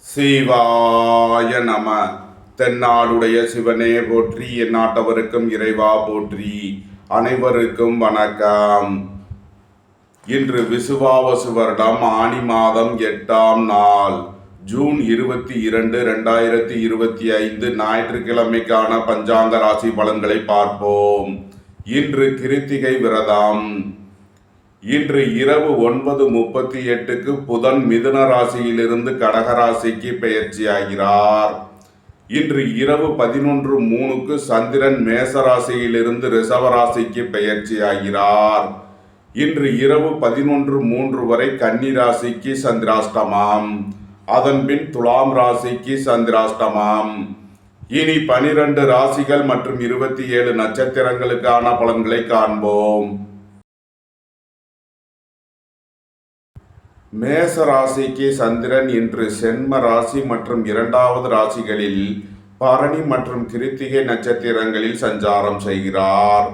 சிவாய நம. தென்னாடுடைய சிவனே போற்றி, எந்நாட்டவருக்கும் இறைவா போற்றி. அனைவருக்கும் வணக்கம். இன்று விசுவாவசு வருடம் ஆனி மாதம் 8ஆம் நாள், ஜூன் 22, 2025 ஞாயிற்றுக்கிழமைக்கான பஞ்சாங்க ராசி பலன்களை பார்ப்போம். இன்று கிருத்திகை விரதம். இன்று இரவு 9:38க்கு புதன் மிதுன ராசியிலிருந்து கடகராசிக்கு பெயர்ச்சியாகிறார். இன்று இரவு 11:03க்கு சந்திரன் மேச ராசியிலிருந்து ரிஷபராசிக்கு பெயர்ச்சியாகிறார். இன்று இரவு 11:03 வரை கன்னி ராசிக்கு சந்திராஷ்டமம், அதன்பின் துலாம் ராசிக்கு சந்திராஷ்டமம். இனி 12 ராசிகள் மற்றும் 27 நட்சத்திரங்களுக்கான பலன்களை காண்போம். மேச ராசிக்கு சந்திரன் இன்று சென்ம ராசி மற்றும் 2வது ராசிகளில் பரணி மற்றும் கிருத்திகை நட்சத்திரங்களில் சஞ்சாரம் செய்கிறார்.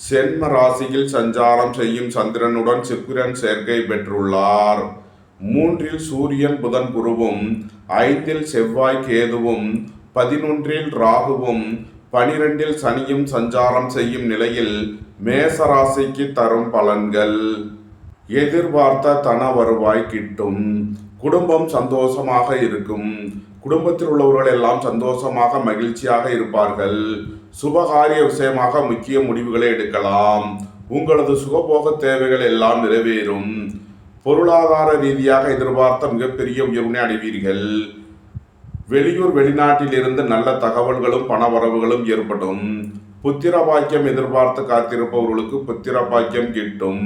சென்ம ராசியில் சஞ்சாரம் செய்யும் சந்திரனுடன் சுக்கிரன் சேர்க்கை பெற்றுள்ளார். 3இல் சூரியன் புதன் குருவும், 5இல் செவ்வாய் கேதுவும், 11இல் ராகுவும், 12இல் சனியும் சஞ்சாரம் செய்யும் நிலையில் மேச ராசிக்கு தரும் பலன்கள்: எதிர்பார்த்த தன வருவாய் கிட்டும். குடும்பம் சந்தோஷமாக இருக்கும். குடும்பத்தில் உள்ளவர்கள் எல்லாம் சந்தோஷமாக மகிழ்ச்சியாக இருப்பார்கள். சுபகாரிய விஷயமாக முக்கிய முடிவுகளை எடுக்கலாம். உங்களது சுகபோக தேவைகள் எல்லாம் நிறைவேறும். பொருளாதார ரீதியாக எதிர்பார்த்த மிகப்பெரிய உயர்வினை அடைவீர்கள். வெளியூர் வெளிநாட்டில் இருந்து நல்ல தகவல்களும் பணவரவுகளும் ஏற்படும். புத்திர பாக்கியம் எதிர்பார்த்து காத்திருப்பவர்களுக்கு புத்திர பாக்கியம் கிட்டும்.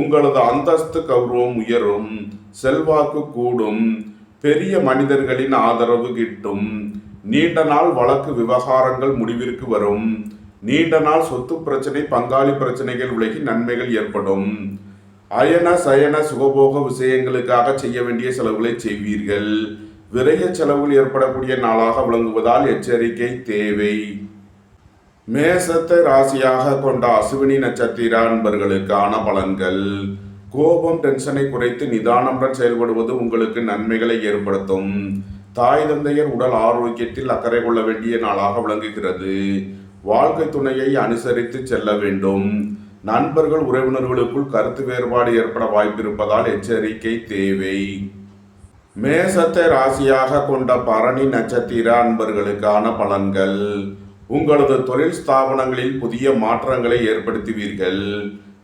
உங்களது அந்தஸ்து கௌரவம் உயரும். செல்வாக்கு கூடும். பெரிய மனிதர்களின் ஆதரவு கிட்டும். நீண்ட நாள் வழக்கு விவகாரங்கள் முடிவிற்கு வரும். நீண்ட நாள் சொத்து பிரச்சனை, பங்காளி பிரச்சனைகள் விலகி நன்மைகள் ஏற்படும். அயன சயன சுகபோக விஷயங்களுக்காக செய்ய வேண்டிய செலவுகளை செய்வீர்கள். விரய செலவுகள் ஏற்படக்கூடிய நாளாக விளங்குவதால் எச்சரிக்கை தேவை. மேசத்தை ராசியாக கொண்ட அசுவினி நட்சத்திர அன்பர்களுக்கான பலன்கள்: கோபம், டென்ஷனை குறைத்து நிதானமுடன் செயல்படுவது உங்களுக்கு நன்மைகளை ஏற்படுத்தும். தாய் தந்தையர் உடல் ஆரோக்கியத்தில் அக்கறை கொள்ள வேண்டிய நாளாக விளங்குகிறது. வாழ்க்கை துணையை அனுசரித்து செல்ல வேண்டும். நண்பர்கள் உறவினர்களுக்குள் கருத்து வேறுபாடு ஏற்பட வாய்ப்பிருப்பதால் எச்சரிக்கை தேவை. மேசத்தை ராசியாக கொண்ட பரணி நட்சத்திர அன்பர்களுக்கான பலன்கள்: உங்களது தொழில் ஸ்தாபனங்களில் புதிய மாற்றங்களை ஏற்படுத்துவீர்கள்.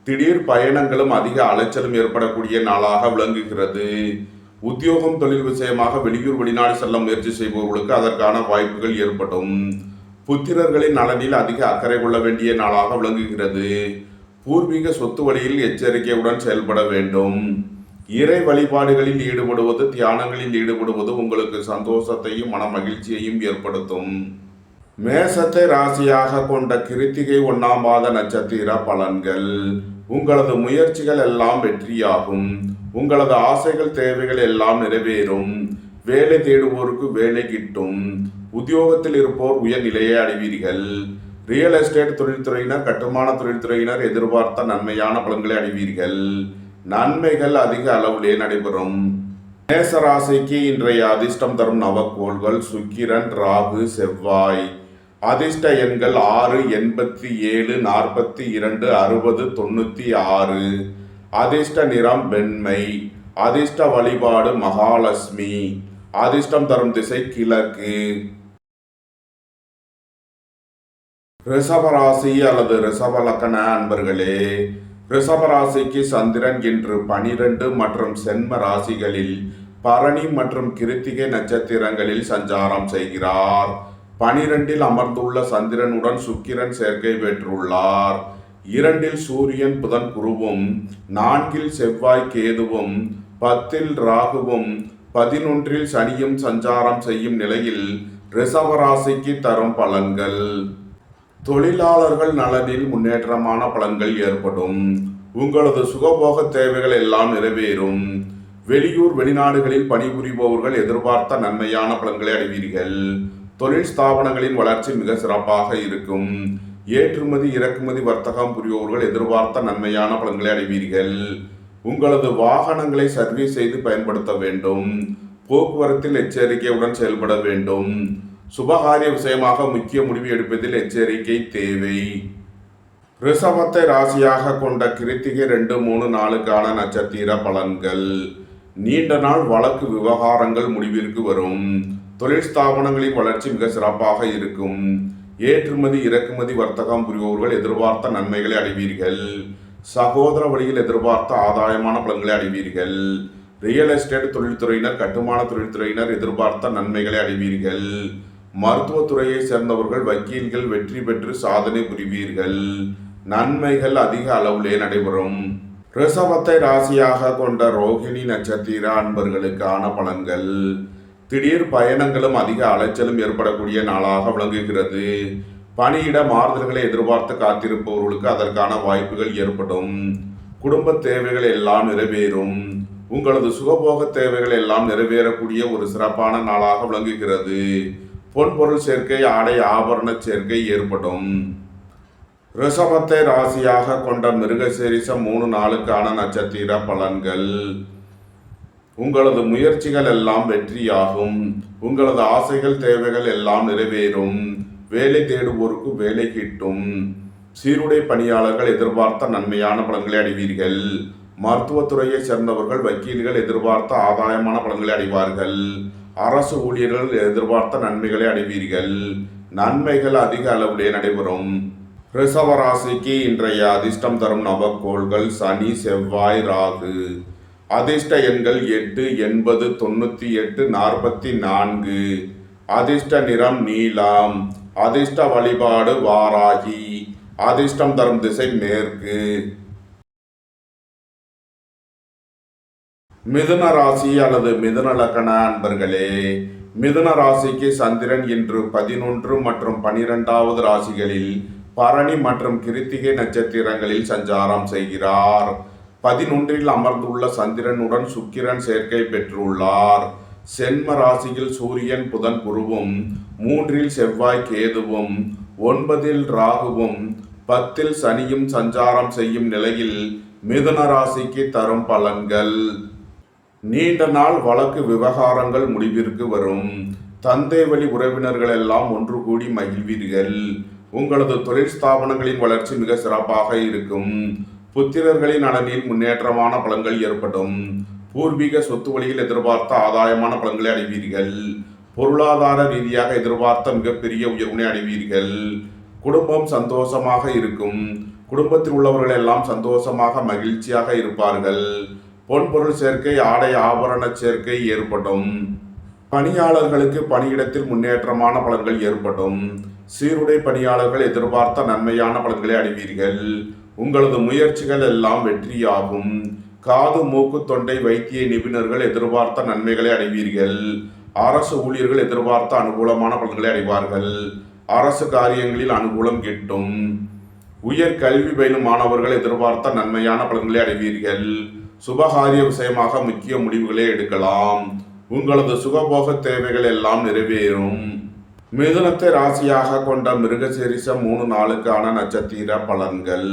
திடீர் பயணங்களும் அதிக அலைச்சலும் ஏற்படக்கூடிய நாளாக விளங்குகிறது. உத்தியோகம், தொழில் விஷயமாக வெளியூர் வெளிநாடு செல்ல முயற்சி செய்பவர்களுக்கு அதற்கான வாய்ப்புகள் ஏற்படும். புத்திரர்களின் நலனில் அதிக அக்கறை கொள்ள வேண்டிய நாளாக விளங்குகிறது. பூர்வீக சொத்து வழியில் எச்சரிக்கையுடன் செயல்பட வேண்டும். இறை வழிபாடுகளில் ஈடுபடுவது, தியானங்களில் ஈடுபடுவது உங்களுக்கு சந்தோஷத்தையும் மன மகிழ்ச்சியையும் ஏற்படுத்தும். மேசத்தை ராசியாக கொண்ட கிருத்திகை 1ஆம் பாத நட்சத்திர பலன்கள்: உங்களது முயற்சிகள் எல்லாம் வெற்றியாகும். உங்களது ஆசைகள், தேவைகள் எல்லாம் நிறைவேறும். வேலை தேடுவோருக்கு வேலை கிட்டும். உத்தியோகத்தில் இருப்போர் உயர்நிலையை அடைவீர்கள். ரியல் எஸ்டேட் தொழில்துறையினர், கட்டுமான தொழில்துறையினர் எதிர்பார்த்த நன்மையான பலன்களை அடைவீர்கள். நன்மைகள் அதிக அளவிலே நடைபெறும். மேச ராசிக்கு இன்றைய அதிர்ஷ்டம் தரும் நவக்கோள்கள்: சுக்கிரன், ராகு, செவ்வாய். அதிர்ஷ்ட எண்கள் 6, 87, 42, 60, 96. அதிர்ஷ்ட நிறம் வெண்மை. அதிர்ஷ்ட வழிபாடு மகாலட்சுமி. அதிர்ஷ்டம் தரும் திசை கிழக்கு. ரிஷபராசி அல்லது ரிஷப லக்ன அன்பர்களே, ரிஷபராசிக்கு சந்திரன் இன்று 12 மற்றும் சென்ம ராசிகளில் பரணி மற்றும் கிருத்திகை நட்சத்திரங்களில் சஞ்சாரம் செய்கிறார். 12இல் அமர்ந்துள்ள சந்திரனுடன் சுக்கிரன் சேர்க்கை பெற்றுள்ளார். 2இல் சூரியன் புதன் குருவும், 4இல் செவ்வாய் கேதுவும், 10இல் ராகுவும், 11இல் சனியும் சஞ்சாரம் செய்யும் நிலையில் ரிஷபராசிக்கு தரும் பலன்கள்: தொழிலாளர்கள் நலனில் முன்னேற்றமான பலன்கள் ஏற்படும். உங்களது சுகபோக தேவைகள் எல்லாம் நிறைவேறும். வெளியூர் வெளிநாடுகளில் பணிபுரிபவர்கள் எதிர்பார்த்த நன்மையான பலன்களை அடைவீர்கள். தொழில் ஸ்தாபனங்களின் வளர்ச்சி மிக சிறப்பாக இருக்கும். ஏற்றுமதி இறக்குமதி வர்த்தகம் புரிபவர்கள் எதிர்பார்த்த நன்மையான பலன்களை அடைவீர்கள். உங்களது வாகனங்களை சர்வீஸ் செய்து பயன்படுத்த வேண்டும். போக்குவரத்தில் எச்சரிக்கையுடன் செயல்பட வேண்டும். சுபகாரிய விஷயமாக முக்கிய முடிவு எடுப்பதில் எச்சரிக்கை தேவை. ரிஷபத்தை ராசியாக கொண்ட கிருத்திகை 2, 3, 4க்கான நட்சத்திர பலன்கள். நீண்ட நாள் வழக்கு விவகாரங்கள் முடிவிற்கு வரும். தொழில் ஸ்தாபனங்களின் வளர்ச்சி மிக சிறப்பாக இருக்கும். ஏற்றுமதி இறக்குமதி வர்த்தகம் புரிபவர்கள் எதிர்பார்த்த நன்மைகளை அடைவீர்கள். சகோதர வழியில் எதிர்பார்த்த ஆதாயமான பலன்களை அடைவீர்கள். ரியல் எஸ்டேட் தொழில்துறையினர், கட்டுமான தொழில்துறையினர் எதிர்பார்த்த நன்மைகளை அடைவீர்கள். மருத்துவத்துறையை சேர்ந்தவர்கள், வக்கீல்கள் வெற்றி பெற்று சாதனை புரிவீர்கள். நன்மைகள் அதிக அளவிலே நடைபெறும். ரிஷபத்தை ராசியாக கொண்ட ரோகிணி நட்சத்திர அன்பர்களுக்கான பலன்கள். திடீர் பயணங்களும் அதிக அலைச்சலும் ஏற்படக்கூடிய நாளாக விளங்குகிறது. பணியிட மாறுதல்களை எதிர்பார்த்து காத்திருப்பவர்களுக்கு அதற்கான வாய்ப்புகள் ஏற்படும். குடும்ப தேவைகள் எல்லாம் நிறைவேறும். உங்களது சுகபோக தேவைகள் எல்லாம் நிறைவேறக்கூடிய ஒரு சிறப்பான நாளாக விளங்குகிறது. பொன்பொருள் சேர்க்கை, ஆடை ஆபரண சேர்க்கை ஏற்படும். ரிஷபத்தை ராசியாக கொண்ட மிருகசீரிஷம் 3, 4க்கான நட்சத்திர பலன்கள். உங்களது முயற்சிகள் எல்லாம் வெற்றியாகும். உங்களது ஆசைகள் தேவைகள் எல்லாம் நிறைவேறும். வேலை தேடுவோருக்கு வேலை கிட்டும். சீருடை பணியாளர்கள் எதிர்பார்த்த நன்மையான பலன்களை அடைவீர்கள். மருத்துவத்துறையை சேர்ந்தவர்கள், வக்கீல்கள் எதிர்பார்த்த ஆதாயமான பலன்களை அடைவார்கள். அரசு ஊழியர்கள் எதிர்பார்த்த நன்மைகளை அடைவீர்கள். நன்மைகள் அதிக அளவிலே நடைபெறும். ரிஷப ராசிக்கு இன்றைய அதிர்ஷ்டம் தரும் நவக்கோள்கள் சனி, செவ்வாய், ராகு. அதிர்ஷ்ட எண்கள் 8, 80, 98, 44. அதிர்ஷ்ட நிறம் நீலம். அதிர்ஷ்ட வழிபாடு வாராகி. அதிர்ஷ்டம் தரும் திசை மேற்கு. மிதுன ராசி அல்லது மிதுன லக்ன அன்பர்களே, மிதுன ராசிக்கு சந்திரன் இன்று 11 மற்றும் 12வது ராசிகளில் பரணி மற்றும் கிருத்திகை நட்சத்திரங்களில் சஞ்சாரம் செய்கிறார். 11ல் அமர்ந்துள்ள சந்திரனுடன் சுக்கிரன் சேர்க்கை பெற்றுள்ளார். சென்ம ராசியில் சூரியன், புதன், குருவும், 3ல் செவ்வாய், கேதுவும், 9ல் ராகுவும், 10ல் சனியும் சஞ்சாரம் செய்யும் நிலையில் மிதுன ராசிக்கு தரும் பலன்கள். நீண்ட நாள் வழக்கு விவகாரங்கள் முடிவிற்கு வரும். தந்தை வழி உறவினர்கள் எல்லாம் ஒன்று கூடி மகிழ்வீர்கள். உங்களது தொழில் ஸ்தாபனங்களின் வளர்ச்சி மிக சிறப்பாக இருக்கும். புத்திரர்களின் நலனில் முன்னேற்றமான பலன்கள் ஏற்படும். பூர்வீக சொத்து வழியில் எதிர்பார்த்த ஆதாயமான பலன்களை அடைவீர்கள். பொருளாதார ரீதியாக எதிர்பார்த்த மிகப்பெரிய உயர்வினை அடைவீர்கள். குடும்பம் சந்தோஷமாக இருக்கும். குடும்பத்தில் உள்ளவர்கள் எல்லாம் சந்தோஷமாக மகிழ்ச்சியாக இருப்பார்கள். பொன்பொருள் சேர்க்கை, ஆடை ஆபரண சேர்க்கை ஏற்படும். பணியாளர்களுக்கு பணியிடத்தில் முன்னேற்றமான பலன்கள் ஏற்படும். சீருடை பணியாளர்கள் எதிர்பார்த்த நன்மையான பலன்களை அடைவீர்கள். உங்களது முயற்சிகள் எல்லாம் வெற்றியாகும். காது, மூக்கு, தொண்டை வைத்திய நிபுணர்கள் எதிர்பார்த்த நன்மைகளை அடைவீர்கள். அரசு ஊழியர்கள் எதிர்பார்த்த அனுகூலமான பலன்களை அடைவார்கள். அரசு காரியங்களில் அனுகூலம் கிட்டும். உயர் கல்வி பயிலும் மாணவர்கள் எதிர்பார்த்த நன்மையான பலன்களை அடைவீர்கள். சுபகாரிய விஷயமாக முக்கிய முடிவுகளை எடுக்கலாம். உங்களது சுகபோக தேவைகள் எல்லாம் நிறைவேறும். மிதுனத்தை ராசியாக கொண்ட மிருகசீரிஷம் 3, 4க்கான நட்சத்திர பலன்கள்.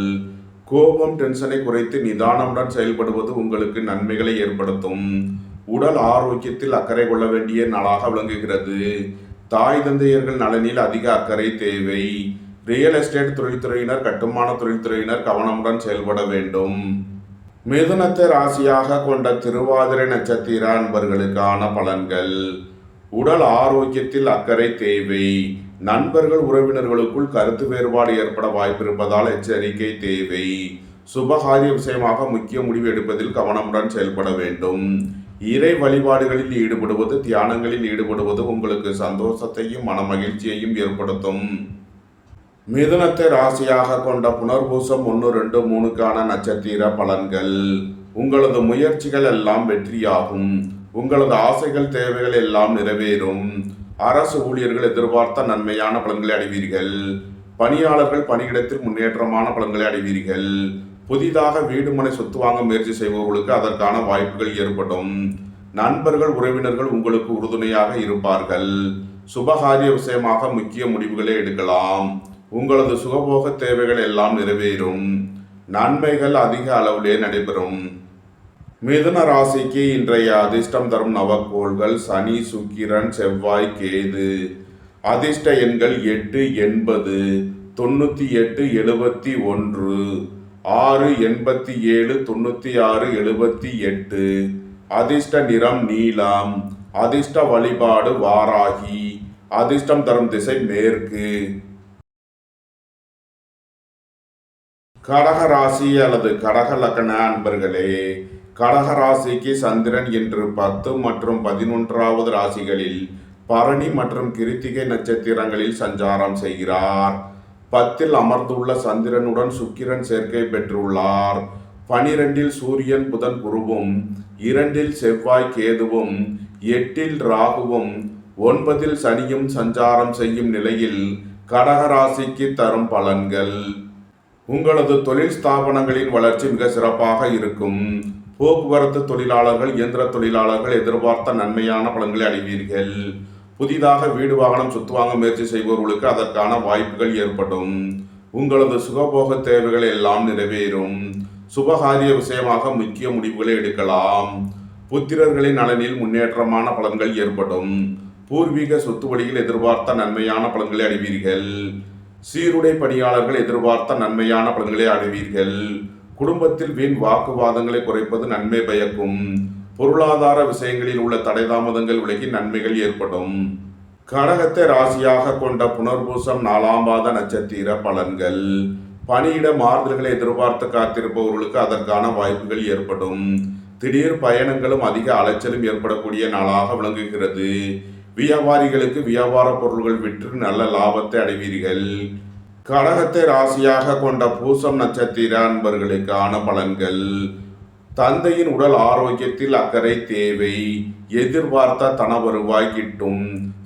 கோபம், டென்ஷனை குறைத்து நிதானமுடன் செயல்படுவது உங்களுக்கு நன்மைகளை ஏற்படுத்தும். உடல் ஆரோக்கியத்தில் அக்கறை கொள்ள வேண்டிய நாளாக விளங்குகிறது. தாய் தந்தையர்கள் நலனில் அதிக அக்கறை தேவை. ரியல் எஸ்டேட் தொழில்துறையினர், கட்டுமான தொழில்துறையினர் கவனமுடன் செயல்பட வேண்டும். மிதுனத்தை ராசியாக கொண்ட திருவாதிரை நட்சத்திர அன்பர்களுக்கான பலன்கள். உடல் ஆரோக்கியத்தில் அக்கறை தேவை. நண்பர்கள், உறவினர்களுக்குள் கருத்து வேறுபாடு ஏற்பட வாய்ப்பிருப்பதால் எச்சரிக்கை தேவை. சுபகாரிய விஷயமாக முக்கிய முடிவு எடுப்பதில் கவனமுடன் செயல்பட வேண்டும். இறை வழிபாடுகளில் ஈடுபடுவது, தியானங்களில் ஈடுபடுவது உங்களுக்கு சந்தோஷத்தையும் மன மகிழ்ச்சியையும் ஏற்படுத்தும். மிதுனத்தை ராசியாக கொண்ட புனர்பூசம் 1, 2, 3க்கான நட்சத்திர பலன்கள். உங்களது முயற்சிகள் எல்லாம் வெற்றியாகும். உங்களது ஆசைகள் தேவைகள் எல்லாம் நிறைவேறும். அரசு ஊழியர்கள் எதிர்பார்த்த நன்மையான பலன்களை அடைவீர்கள். பணியாளர்கள் பணியிடத்தில் முன்னேற்றமான பலன்களை அடைவீர்கள். புதிதாக வீடு மனை சொத்து வாங்க முயற்சி செய்பவர்களுக்கு அதற்கான வாய்ப்புகள் ஏற்படும். நண்பர்கள், உறவினர்கள் உங்களுக்கு உறுதுணையாக இருப்பார்கள். சுபகாரிய விஷயமாக முக்கிய முடிவுகளை எடுக்கலாம். உங்களது சுகபோக தேவைகள் எல்லாம் நிறைவேறும். நன்மைகள் அதிக அளவிலே நடைபெறும். மிதுன ராசிக்கு இன்றைய அதிர்ஷ்டம் தரும் நவக்கோள்கள் சனி, சுக்கிரன், செவ்வாய், கேது. அதிர்ஷ்ட எண்கள் 8, 80, 98, 71, 6, 87, 96, 78. அதிர்ஷ்ட நிறம் நீலம். அதிர்ஷ்ட வழிபாடு வாராகி. அதிர்ஷ்டம் தரும் திசை மேற்கு. கடக ராசி அல்லது கடக லக்ன அன்பர்களே, கடக ராசிக்கு சந்திரன் இன்று 10 மற்றும் 11வது ராசிகளில் பரணி மற்றும் கிருத்திகை நட்சத்திரங்களில் சஞ்சாரம் செய்கிறார். 10ல் அமர்ந்துள்ள சந்திரனுடன் சுக்கிரன் சேர்க்கை பெற்றுள்ளார். 12ல் சூரியன், புதன், குருவும், 2ல் செவ்வாய், கேதுவும், 8ல் ராகுவும், 9ல் சனியும் சஞ்சாரம் செய்யும் நிலையில் கடக ராசிக்கு தரும் பலன்கள். உங்களது தொழில் ஸ்தாபனங்களின் வளர்ச்சி மிக சிறப்பாக இருக்கும். போக்குவரத்து தொழிலாளர்கள், இயந்திர தொழிலாளர்கள் எதிர்பார்த்த நன்மையான பலன்களை அடைவீர்கள். புதிதாக வீடு வாகனம் சொத்து வாங்க முயற்சி செய்பவர்களுக்கு அதற்கான வாய்ப்புகள் ஏற்படும். உங்களது சுகபோக தேவைகள் எல்லாம் நிறைவேறும். சுபகாரிய விஷயமாக முக்கிய முடிவுகளை எடுக்கலாம். புத்திரர்களின் நலனில் முன்னேற்றமான பலன்கள் ஏற்படும். பூர்வீக சொத்து வழியில் எதிர்பார்த்த நன்மையான பலன்களை அடைவீர்கள். சீருடை பணியாளர்கள் எதிர்பார்த்த நன்மையான பலன்களை அடைவீர்கள். குடும்பத்தில் வீண் வாக்குவாதங்களை குறைப்பது நன்மை பயக்கும். பொருளாதார விஷயங்களில் உள்ள தடை தாமதங்கள் விலகி நன்மைகள் ஏற்படும். கடகத்தை ராசியாக கொண்ட புனர்பூசம் 4ஆம் பாத நட்சத்திர பலன்கள். பணியிட மாறுதல்களை எதிர்பார்த்து காத்திருப்பவர்களுக்கு அதற்கான வாய்ப்புகள் ஏற்படும். திடீர் பயணங்களும் அதிக அலைச்சலும் ஏற்படக்கூடிய நாளாக விளங்குகிறது. வியாபாரிகளுக்கு வியாபார பொருள்கள் விற்று நல்ல லாபத்தை அடைவீர்கள். கடகத்தை ராசியாக கொண்ட பூசம் நட்சத்திர அன்பர்களுக்கான பலன்கள். தந்தையின் உடல் ஆரோக்கியத்தில் அக்கறை தேவை. எதிர்பார்த்த தன வருவாய் கிட்டும்.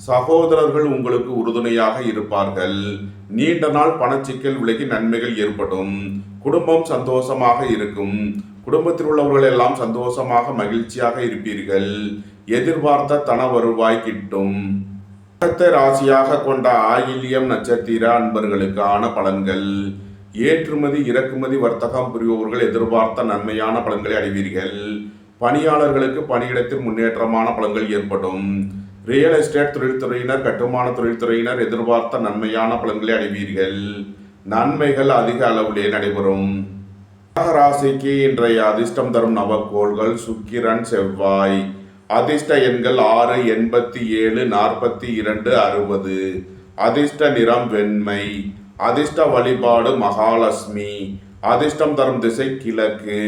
சகோதரர்கள் உங்களுக்கு உறுதுணையாக இருப்பார்கள். நீண்ட நாள் பணச்சிக்கல் விலகி நன்மைகள் ஏற்படும். குடும்பம் சந்தோஷமாக இருக்கும். குடும்பத்தில் உள்ளவர்கள் எல்லாம் சந்தோஷமாக மகிழ்ச்சியாக இருப்பீர்கள். எதிர்பார்த்த தன வருவாய் கிட்டும். கடகத்தை ராசியாக கொண்ட ஆயில்யம் நட்சத்திர அன்பர்களுக்கான பலன்கள். ஏற்றுமதி இறக்குமதி வர்த்தகம் புரிபவர்கள் எதிர்பார்த்த நன்மையான பலன்களை அடைவீர்கள். பணியாளர்களுக்கு பணியிடத்தில் முன்னேற்றமான பலன்கள் ஏற்படும். ரியல் எஸ்டேட் தொழில்துறையினர், கட்டுமான தொழில்துறையினர் எதிர்பார்த்த நன்மையான பலன்களை அடைவீர்கள். நன்மைகள் அதிக அளவிலே நடைபெறும். கடக ராசிக்கு இன்றைய அதிர்ஷ்டம் தரும் நவக்கோள்கள் சுக்கிரன், செவ்வாய். அதிர்ஷ்ட எண்கள் 6, 87, 42, 60. அதிர்ஷ்ட நிறம் வெண்மை. அதிர்ஷ்ட வழிபாடு மகாலட்சுமி. அதிர்ஷ்டம் தரும் திசை கிழக்கு.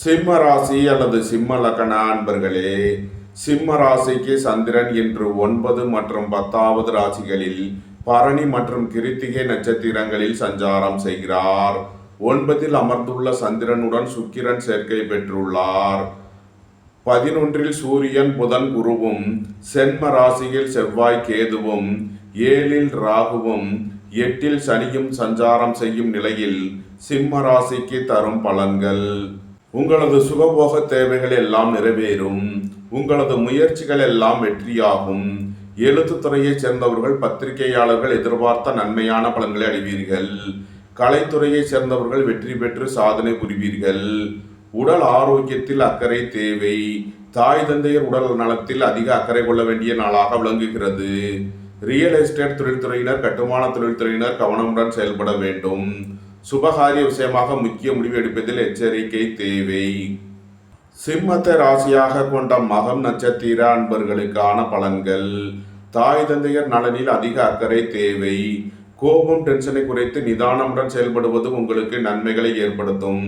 சிம்ம ராசி அல்லது சிம்ம லக்ன அன்பர்களே, சிம்ம ராசிக்கு சந்திரன் இன்று 9 மற்றும் 10வது ராசிகளில் பரணி மற்றும் கிருத்திகை நட்சத்திரங்களில் சஞ்சாரம் செய்கிறார். 9ல் அமர்ந்துள்ள சந்திரனுடன் சுக்கிரன் சேர்க்கை பெற்றுள்ளார். 11ல் சூரியன், புதன், குருவும், சென்ம ராசியில் செவ்வாய், கேதுவும், 7ல் ராகுவும், 8ல் சனியும் சஞ்சாரம் செய்யும் நிலையில் சிம்ம ராசிக்கு தரும் பலன்கள். உங்களது சுகபோக தேவைகள் எல்லாம் நிறைவேறும். உங்களது முயற்சிகள் எல்லாம் வெற்றியாகும். எழுத்துத்துறையைச் சேர்ந்தவர்கள், பத்திரிகையாளர்கள் எதிர்பார்த்த நன்மையான பலன்களை அடைவீர்கள். கலைத்துறையைச் சேர்ந்தவர்கள் வெற்றி பெற்று சாதனை புரிவீர்கள். உடல் ஆரோக்கியத்தில் அக்கறை தேவை. தாய் தந்தையர் உடல் நலத்தில் அதிக அக்கறை கொள்ள வேண்டிய நாளாக விளங்குகிறது. ரியல் எஸ்டேட் தொழில்துறையினர், கட்டுமான தொழில்துறையினர் கவனமுடன் செயல்பட வேண்டும். சுபகாரிய விஷயமாக முக்கிய முடிவு எடுப்பதில் எச்சரிக்கை தேவை. சிம்மத்தை ராசியாக கொண்ட மகம் நட்சத்திர அன்பர்களுக்கான பலன்கள். தாய் தந்தையர் நலனில் அதிக அக்கறை தேவை. கோபம், டென்ஷனை குறைத்து நிதானமுடன் செயல்படுவது உங்களுக்கு நன்மைகளை ஏற்படுத்தும்.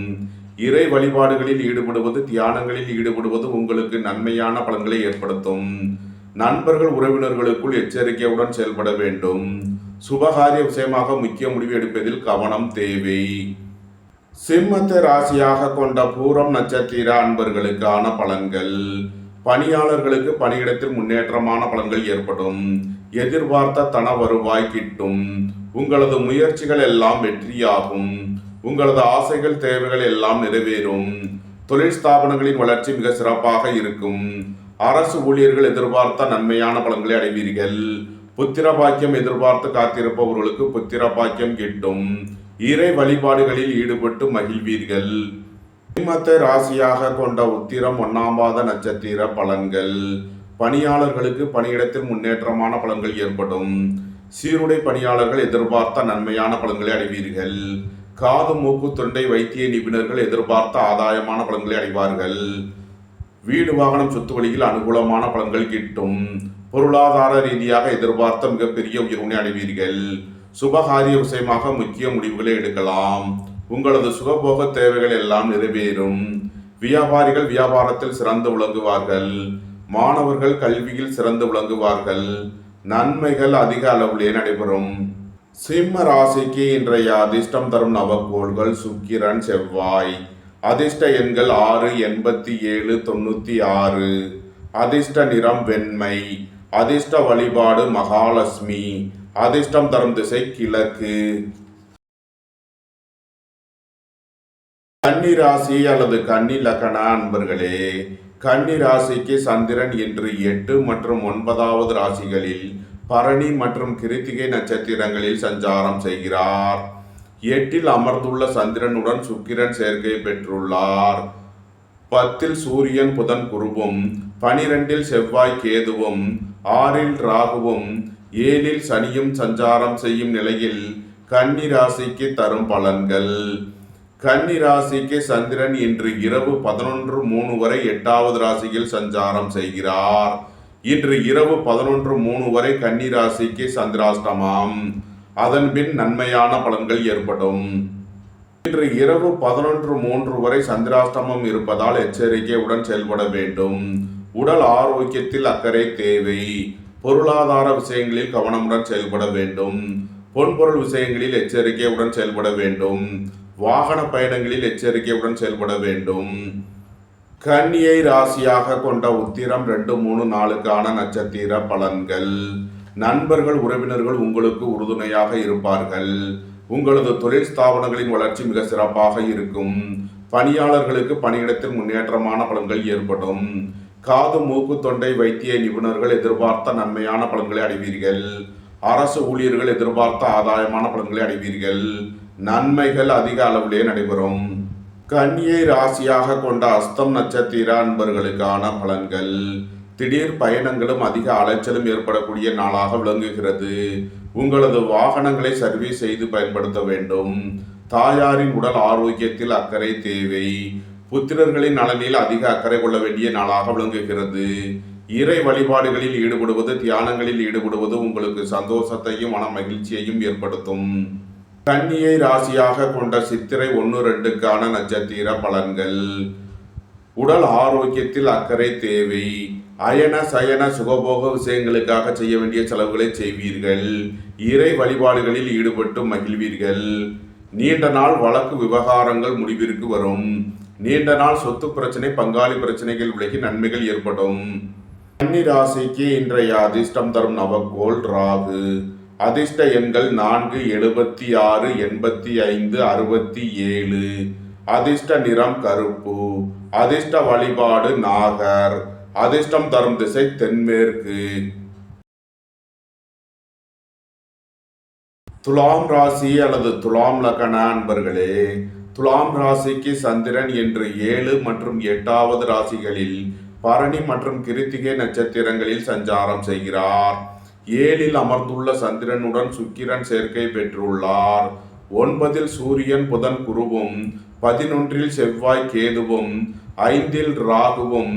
இறை வழிபாடுகளில் ஈடுபடுவது, தியானங்களில் ஈடுபடுவது உங்களுக்கு நன்மையான பலன்களை ஏற்படுத்தும். நண்பர்கள், உறவினர்களுக்குள் எச்சரிக்கையுடன் செயல்பட வேண்டும். சுபகாரிய விஷயமாக முக்கிய முடிவு எடுப்பதில் கவனம் தேவை. சிம்மத்தை ராசியாக கொண்ட பூரம் நட்சத்திர அன்பர்களுக்கான பலன்கள். பணியாளர்களுக்கு பணியிடத்தில் முன்னேற்றமான பலன்கள் ஏற்படும். எதிர்பார்த்த தன வருவாய் கிட்டும். உங்களது முயற்சிகள் எல்லாம் வெற்றியாகும். உங்களது ஆசைகள், தேவைகள் எல்லாம் நிறைவேறும். தொழில் ஸ்தாபனங்களின் வளர்ச்சி மிக சிறப்பாக இருக்கும். அரசு ஊழியர்கள் எதிர்பார்த்த நன்மையான பலன்களை அடைவீர்கள். புத்திர பாக்கியம் எதிர்பார்த்து காத்திருப்பவர்களுக்கு புத்திர பாக்கியம் கிட்டும். இறை வழிபாடுகளில் ஈடுபட்டு மகிழ்வீர்கள். சிம்மத்தை ராசியாக கொண்ட உத்திரம் 1ஆம் பாத நட்சத்திர பலன்கள். பணியாளர்களுக்கு பணியிடத்தில் முன்னேற்றமான பலன்கள் ஏற்படும். சீருடை பணியாளர்கள் எதிர்பார்த்த நன்மையான பலன்களை அடைவீர்கள். காது மூக்கு தொண்டை வைத்திய நிபுணர்கள் எதிர்பார்த்த ஆதாயமான பலன்களை அடைவார்கள். வீடு வாகனம் சொத்து வழியில் அனுகூலமான பலன்கள் கிட்டும். பொருளாதார ரீதியாக எதிர்பார்த்த மிகப்பெரிய உயர்வினை அடைவீர்கள். சுபகாரிய விஷயமாக முக்கிய முடிவுகளை எடுக்கலாம். உங்களது சுகபோக தேவைகள் எல்லாம் நிறைவேறும். வியாபாரிகள் வியாபாரத்தில் சிறந்து விளங்குவார்கள். மாணவர்கள் கல்வியில் சிறந்து விளங்குவார்கள். நன்மைகள் அதிக அளவிலே நடைபெறும். சிம்ம ராசிக்கு இன்றைய அதிர்ஷ்டம் தரும் நவக்கோள்கள் சுக்கிரன், செவ்வாய். அதிர்ஷ்ட எண்கள் 6, 87, 96. அதிர்ஷ்ட நிறம் வெண்மை. அதிர்ஷ்ட வழிபாடு மகாலட்சுமி. அதிர்ஷ்டம் தரும் திசை கிழக்கு. கன்னி ராசி அல்லது கன்னி லக்ன அன்பர்களே, கன்னி ராசிக்கு சந்திரன் இன்று 8 மற்றும் 9வது ராசிகளில் பரணி மற்றும் கிருத்திகை நட்சத்திரங்களில் சஞ்சாரம் செய்கிறார். 8இல் அமர்ந்துள்ள சந்திரனுடன் சுக்கிரன் சேர்க்கை பெற்றுள்ளார். 10இல் சூரியன் புதன் குருவும், 12இல் செவ்வாய் கேதுவும், 6இல் ராகுவும், 7இல் சனியும் சஞ்சாரம் செய்யும் நிலையில் கன்னி ராசிக்கு தரும் பலன்கள். கன்னி ராசிக்கு சந்திரன் இன்று இரவு 11:03 வரை 8வது ராசியில் சஞ்சாரம் செய்கிறார். இன்று இரவு 11:03 வரை கன்னி ராசிக்கு சந்திராஷ்டமம். அதன் பின் நன்மையான பலன்கள் ஏற்படும். இன்று இரவு 11:03 வரை சந்திராஷ்டமம் இருப்பதால் எச்சரிக்கையுடன் செயல்பட வேண்டும். உடல் ஆரோக்கியத்தில் அக்கறை தேவை. பொருளாதார விஷயங்களில் கவனமுடன் செயல்பட வேண்டும். பொன்பொருள் விஷயங்களில் எச்சரிக்கையுடன் செயல்பட வேண்டும். வாகன பயணங்களில் எச்சரிக்கையுடன் செயல்பட வேண்டும். கன்னியை ராசியாக கொண்ட உத்திரம் 2, 3, 4க்கான நட்சத்திர பலன்கள். நண்பர்கள் உறவினர்கள் உங்களுக்கு உறுதுணையாக இருப்பார்கள். உங்களது தொழில் ஸ்தாபனங்களின் வளர்ச்சி மிக சிறப்பாக இருக்கும். பணியாளர்களுக்கு பணியிடத்தில் முன்னேற்றமான பலன்கள் ஏற்படும். காது மூக்கு தொண்டை வைத்திய நிபுணர்கள் எதிர்பார்த்த நன்மையான பலன்களை அடைவீர்கள். அரசு ஊழியர்கள் எதிர்பார்த்த ஆதாயமான பலன்களை அடைவீர்கள். நன்மைகள் அதிக அளவிலே நடைபெறும். கன்னியை ராசியாக கொண்ட அஸ்தம் நட்சத்திர அன்பர்களுக்கான பலன்கள். திடீர் பயணங்களும் அதிக அலைச்சலும் ஏற்படக்கூடிய நாளாக விளங்குகிறது. உங்களது வாகனங்களை சர்வீஸ் செய்து பயன்படுத்த வேண்டும். தாயாரின் உடல் ஆரோக்கியத்தில் அக்கறை தேவை. புத்திரர்களின் நலனில் அதிக அக்கறை கொள்ள வேண்டிய நாளாக விளங்குகிறது. இறை வழிபாடுகளில் ஈடுபடுவது, தியானங்களில் ஈடுபடுவது உங்களுக்கு சந்தோஷத்தையும் மன மகிழ்ச்சியையும் ஏற்படுத்தும். கன்னியை ராசியாக கொண்ட சித்திரை 1, 2க்கான நட்சத்திர பலன்கள். உடல் ஆரோக்கியத்தில் அக்கறை தேவை. அயன சயன சுகபோக விஷயங்களுக்காக செய்ய வேண்டிய செலவுகளை செய்வீர்கள். இறை வழிபாடுகளில் ஈடுபட்டு மகிழ்வீர்கள். நீண்ட நாள் வழக்கு விவகாரங்கள் முடிவிற்கு வரும். நீண்ட நாள் சொத்து பிரச்சனை, பங்காளி பிரச்சனைகள் விலகி நன்மைகள் ஏற்படும். கன்னி ராசிக்கு இன்றைய அதிர்ஷ்டம் தரும் நவக்கோள் ராகு. அதிர்ஷ்ட எண்கள் 4, 76, 85, 67. அதிர்ஷ்ட நிறம் கருப்பு. அதிர்ஷ்ட வழிபாடு நாகர். அதிர்ஷ்டம் தரும் திசை தென்மேற்கு. துலாம் ராசி அல்லது துலாம் லக்ன அன்பர்களே, துலாம் ராசிக்கு சந்திரன் இன்று 7 மற்றும் 8வது ராசிகளில் பரணி மற்றும் கிருத்திகை நட்சத்திரங்களில் சஞ்சாரம் செய்கிறார். 7இல் அமர்ந்துள்ள சந்திரனுடன் சுக்கிரன் சேர்க்கை பெற்றுள்ளார். 9இல் சூரியன் புதன் குருவும், 11இல் செவ்வாய் கேதுவும், 5இல் ராகுவும்,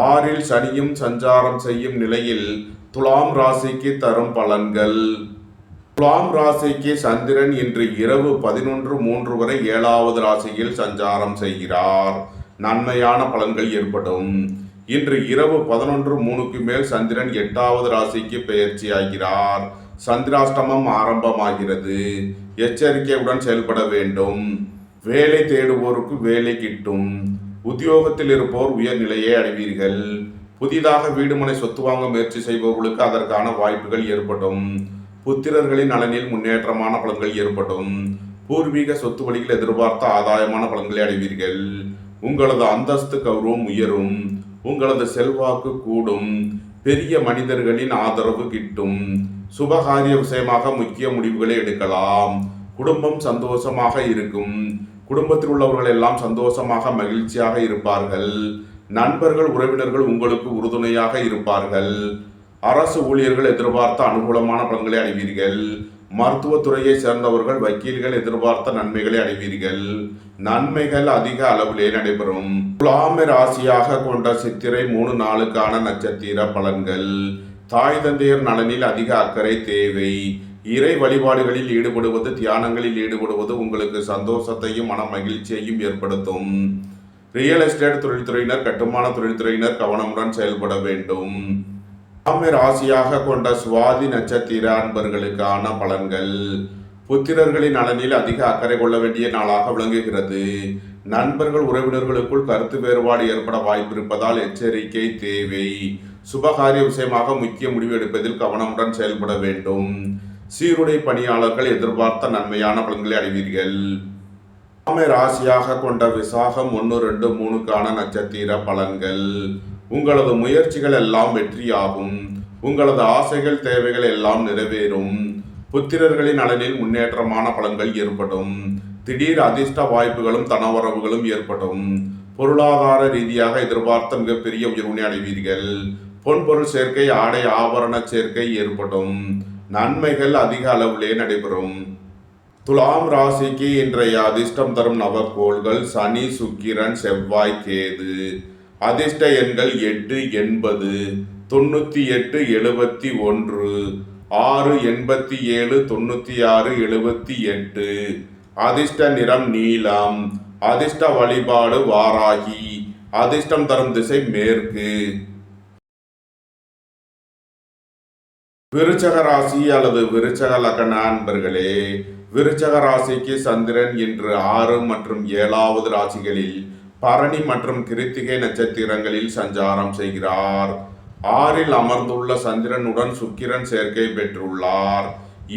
6இல் சனியும் சஞ்சாரம் செய்யும் நிலையில் துலாம் ராசிக்கு தரும் பலன்கள். துலாம் ராசிக்கு சந்திரன் இன்று இரவு 11:03 வரை 7வது ராசியில் சஞ்சாரம் செய்கிறார். நன்மையான பலன்கள் ஏற்படும். இன்று இரவு 11:03க்கு மேல் சந்திரன் 8வது ராசிக்கு பெயர்ச்சியாகிறார். சந்திராஷ்டமம் ஆரம்பமாகிறது. எச்சரிக்கையுடன் செயல்பட வேண்டும். வேலை தேடுவோருக்கு வேலை கிட்டும். உத்தியோகத்தில் இருப்போர் உயர்நிலையை அடைவீர்கள். புதிதாக வீடுமனை சொத்து வாங்க முயற்சி செய்பவர்களுக்கு அதற்கான வாய்ப்புகள் ஏற்படும். புத்திரர்களின் நலனில் முன்னேற்றமான பலன்கள் ஏற்படும். பூர்வீக சொத்து வழியில் எதிர்பார்த்த ஆதாயமான பலன்களை அடைவீர்கள். உங்களது அந்தஸ்து கௌரவம் உயரும். உங்களது செல்வாக்கு கூடும். பெரிய மனிதர்களின் ஆதரவு கிட்டும். சுபகாரிய விஷயமாக முக்கிய முடிவுகளை எடுக்கலாம். குடும்பம் சந்தோஷமாக இருக்கும். குடும்பத்தில் உள்ளவர்கள் எல்லாம் சந்தோஷமாக மகிழ்ச்சியாக இருப்பார்கள். நண்பர்கள் உறவினர்கள் உங்களுக்கு உறுதுணையாக இருப்பார்கள். அரசு ஊழியர்கள் எதிர்பார்த்த அனுகூலமான பலன்களை அடைவீர்கள். மருத்துவத்துறையை சேர்ந்தவர்கள் வக்கீல்கள் எதிர்பார்த்த நன்மைகளை அடைவீர்கள். நன்மைகள் அதிக அளவிலே நடைபெறும். துலாமை ராசியாக கொண்ட சித்திரை 3 நாளுக்கான நட்சத்திர பலன்கள். தாய் தந்தையர் நலனில் அதிக அக்கறை தேவை. இறை வழிபாடுகளில் ஈடுபடுவது, தியானங்களில் ஈடுபடுவது உங்களுக்கு சந்தோஷத்தையும் மன மகிழ்ச்சியையும் ஏற்படுத்தும். ரியல் எஸ்டேட் தொழில்துறையினர், கட்டுமான தொழில்துறையினர் கவனமுடன் செயல்பட வேண்டும். துலாமை ராசியாக கொண்ட சுவாதி நட்சத்திர அன்பர்களுக்கான பலன்கள். புத்திரர்களின் நலனில் அதிக அக்கறை கொள்ள வேண்டிய நாளாக விளங்குகிறது. நண்பர்கள் உறவினர்களுக்குள் கருத்து வேறுபாடு ஏற்பட வாய்ப்பு இருப்பதால் எச்சரிக்கை தேவை. சுபகாரிய விஷயமாக முக்கிய முடிவு எடுப்பதில் கவனமுடன் செயல்பட வேண்டும். சீருடை பணியாளர்கள் எதிர்பார்த்த நன்மையான பலன்களை அடைவீர்கள். துலாமை ராசியாக கொண்ட விசாகம் 1, 2, 3க்கான நட்சத்திர பலன்கள். உங்களது முயற்சிகள் எல்லாம் வெற்றியாகும். உங்களது ஆசைகள் தேவைகள் எல்லாம் நிறைவேறும். புத்திரர்களின் நலனில் முன்னேற்றமான பலன்கள் ஏற்படும். திடீர் அதிர்ஷ்ட வாய்ப்புகளும் தனவரவுகளும் ஏற்படும். பொருளாதார ரீதியாக எதிர்பார்த்த மிகப்பெரிய உயர்வினை அடைவீர்கள். பொன்பொருள் சேர்க்கை, ஆடை ஆபரண சேர்க்கை ஏற்படும். நன்மைகள் அதிக அளவிலே நடைபெறும். துலாம் ராசிக்கு இன்றைய அதிர்ஷ்டம் தரும் நவக்கோள்கள் சனி, சுக்கிரன், செவ்வாய், கேது. அதிர்ஷ்ட எண்கள் 8, 80, 98, 71, 6, 87, 96, 78. அதிர்ஷ்ட நிறம் நீலம். அதிர்ஷ்ட வழிபாடு வாராகி. அதிர்ஷ்டம் தரும் திசை மேற்கு. விருச்சக ராசி அல்லது விருச்சக லக்ன அன்பர்களே, விருச்சக ராசிக்கு சந்திரன் இன்று 6 மற்றும் 7வது ராசிகளில் பரணி மற்றும் கிருத்திகை நட்சத்திரங்களில் சஞ்சாரம் செய்கிறார். 6ல் அமர்ந்துள்ள சந்திரனுடன் சுக்கிரன் சேர்க்கை பெற்றுள்ளார்.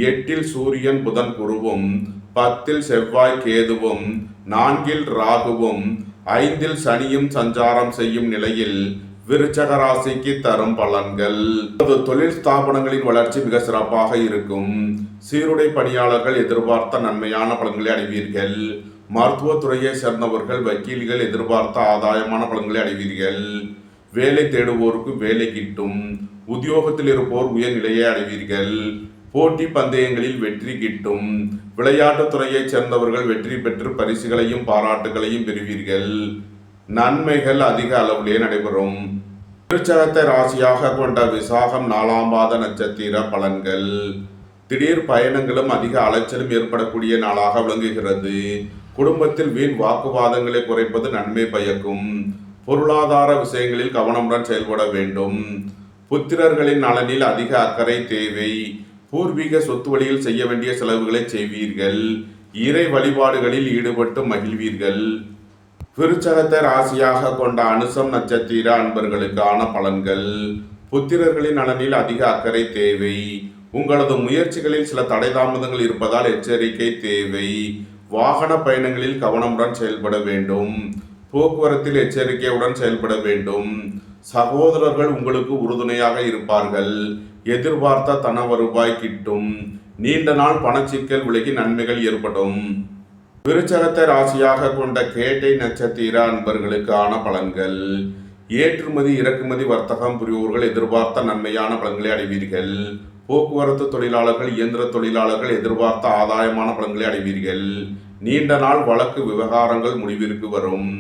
8ல் சூரியன் புதன் குருவும், 10ல் செவ்வாய் கேதுவும், 4ல் ராகுவும், 5ல் சனியும் சஞ்சாரம் செய்யும் நிலையில் விருச்சக ராசிக்கு தரும் பலன்கள். தொழில் ஸ்தாபனங்களின் வளர்ச்சி மிக சிறப்பாக இருக்கும். சீருடை பணியாளர்கள் எதிர்பார்த்த நன்மையான பலன்களை அடைவீர்கள். மருத்துவத்துறையை சேர்ந்தவர்கள் வக்கீல்கள் எதிர்பார்த்த ஆதாயமான பலன்களை அடைவீர்கள். வேலை தேடுவோருக்கு வேலை கிட்டும். உத்தியோகத்தில் இருப்போர் உயர்நிலையை அடைவீர்கள். போட்டி பந்தயங்களில் வெற்றி கிட்டும். விளையாட்டுத்துறையைச் சேர்ந்தவர்கள் வெற்றி பெற்று பரிசுகளையும் பாராட்டுகளையும் பெறுவீர்கள். நன்மைகள் அதிக அளவிலே நடைபெறும். விருச்சகத்தை ராசியாக கொண்ட விசாகம் 4ஆம் பாத நட்சத்திர பலன்கள். திடீர் பயணங்களும் அதிக அலைச்சலும் ஏற்படக்கூடிய நாளாக விளங்குகிறது. குடும்பத்தில் வீண் வாக்குவாதங்களை குறைப்பது நன்மை பயக்கும். பொருளாதார விஷயங்களில் கவனமுடன் செயல்பட வேண்டும். புத்திரர்களின் நலனில் அதிக அக்கறை தேவை. பூர்வீக சொத்து வழியில் செய்ய வேண்டிய செலவுகளை செய்வீர்கள். இறை வழிபாடுகளில் ஈடுபட்டு மகிழ்வீர்கள். விருச்சகத்தை ராசியாக கொண்ட அனுசம் நட்சத்திர அன்பர்களுக்கான பலன்கள். புத்திரர்களின் நலனில் அதிக அக்கறை தேவை. உங்களது முயற்சிகளில் சில தடை தாமதங்கள் இருப்பதால் எச்சரிக்கை தேவை. வாகன பயணங்களில் கவனமுடன் செயல்பட வேண்டும். போக்குவரத்தில் எச்சரிக்கையுடன் செயல்பட வேண்டும். சகோதரர்கள் உங்களுக்கு உறுதுணையாக இருப்பார்கள். எதிர்பார்த்த தன வருவாய் கிட்டும். நீண்ட நாள் பணச்சிக்கல் விலகி நன்மைகள் ஏற்படும். விருச்சகத்தை ராசியாக கொண்ட கேட்டை நட்சத்திர அன்பர்களுக்கான பலன்கள். ஏற்றுமதி இறக்குமதி வர்த்தகம் புரிவோர்கள் எதிர்பார்த்த நன்மையான பலன்களை அடைவீர்கள். போக்குவரத்து தொழிலாளர்கள், இயந்திர தொழிலாளர்கள் எதிர்பார்த்த ஆதாயமான பலன்களை அடைவீர்கள். நீண்ட நாள் வழக்கு விவகாரங்கள் முடிவிற்கு வரும்.